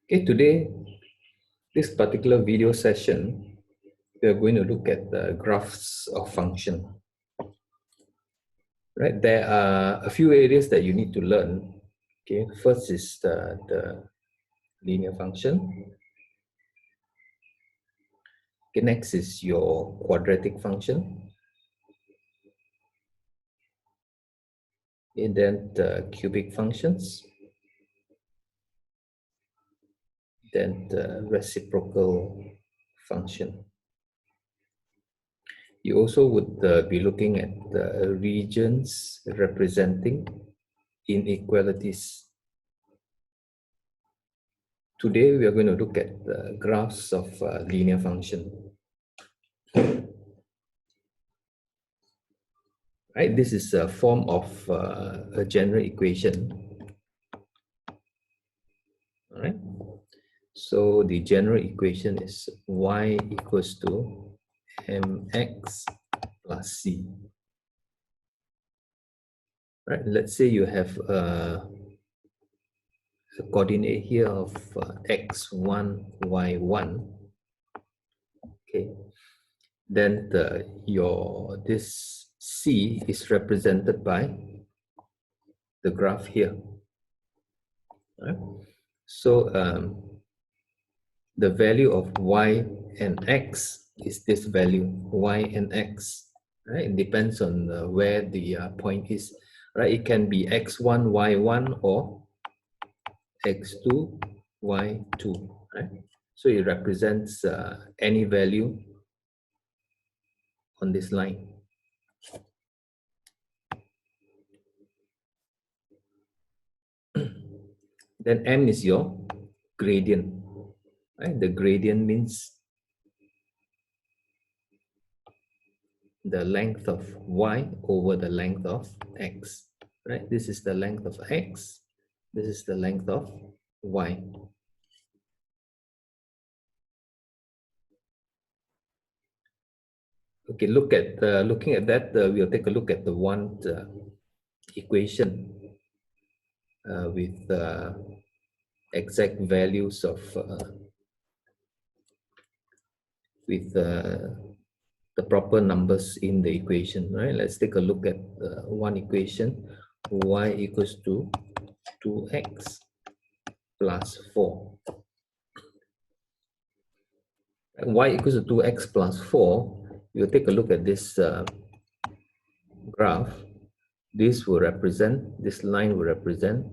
Okay, today, this particular video session, we are going to look at the graphs of function. Right, there are a few areas that you need to learn. Okay, first is the linear function. Okay, next is your quadratic function. And then the cubic functions. Then the reciprocal function. You also would be looking at the regions representing inequalities. Today we are going to look at the graphs of linear function. Right, this is a form of a general equation. All right. So the general equation is y equals to mx plus c. Right. Let's say you have a coordinate here of x1, y1. Okay. Then this c is represented by the graph here. Right? So the value of y and x is this value, y and x. Right? It depends on where the point is. Right? It can be x1, y1, or x2, y2. Right? So it represents any value on this line. Then m is your gradient. Right? The gradient means the length of y over the length of x. Right? This is the length of x. This is the length of y. Okay, looking at that, we'll take a look at the one equation with exact values of with the proper numbers in the equation. Right? Let's take a look at one equation. Y equals to 2x plus 4. Y equals to 2x plus 4. We'll take a look at this graph. This line will represent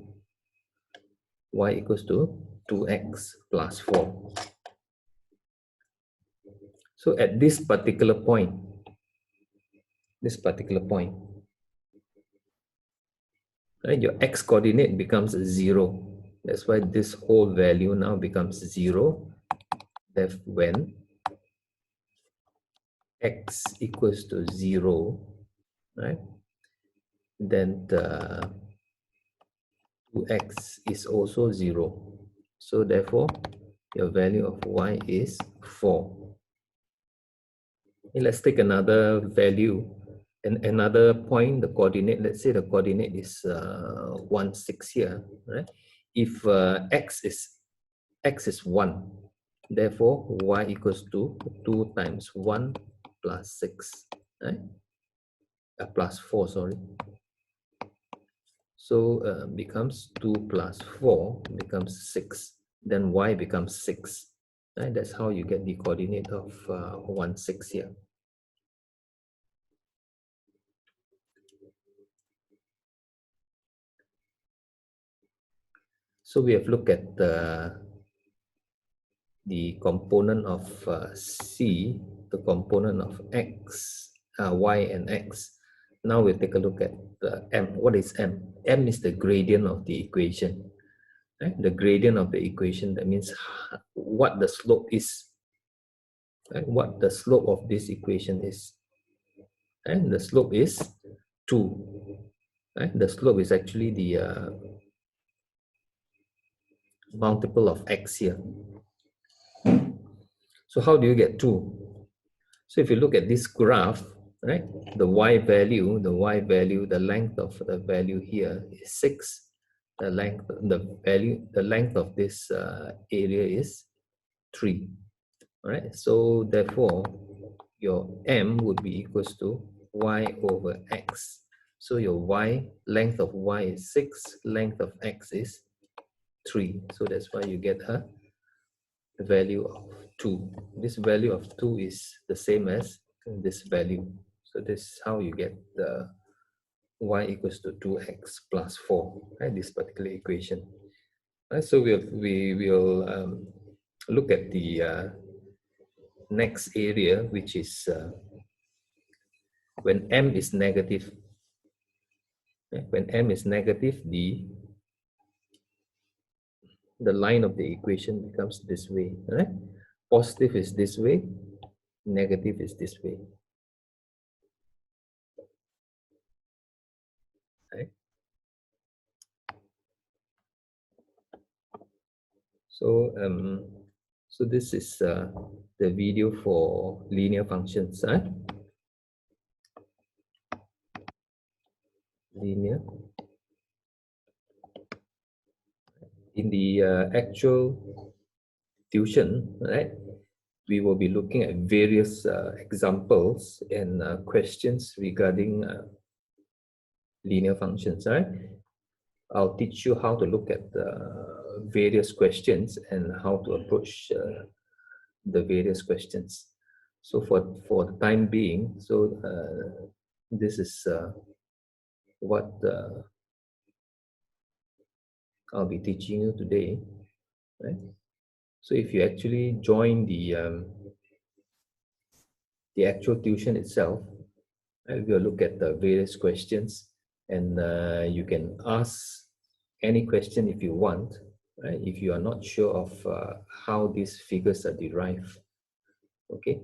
y equals to 2x plus 4. So at this particular point, right, your x coordinate becomes 0. That's why this whole value now becomes 0. That's when x equals to 0, right? Then the 2x is also 0. So therefore, your value of y is 4. Okay, let's take another value and another point, the coordinate. Let's say the coordinate is 1, 6 here, right? If x is 1, therefore y equals to 2 times 1 plus 6, right? Plus 4, sorry. So becomes 2 plus 4 becomes 6. Then y becomes 6. Right? That's how you get the coordinate of 1, 6 here. So we have looked at the component of c, the component of x, y and x. Now we'll take a look at m. What is m? M is the gradient of the equation. Right? The gradient of the equation, that means what the slope is. Right? What the slope of this equation is. And the slope is 2. Right? The slope is actually the multiple of x here. So how do you get 2? So if you look at this graph, right, the y value, the length of the value here is 6. the length of this area is 3. All right, so therefore your m would be equals to y over x. So your length of y is 6, length of x is 3. So that's why you get a value of 2. This value of 2 is the same as this value. So this is how you get the y equals to 2x plus 4, right? This particular equation. Right, so we will look at the next area, which is when m is negative. When m is negative, the line of the equation becomes this way. Right? Positive is this way, negative is this way. Right? So this is the video for linear functions. Linear. In the actual tuition, right? We will be looking at various examples and questions regarding linear functions. Right? I'll teach you how to look at various questions and how to approach the various questions. So for the time being, so this is what I'll be teaching you today, right? So if you actually join the actual tuition itself, we'll look at the various questions, and you can ask any question if you want, right? If you are not sure of how these figures are derived, okay?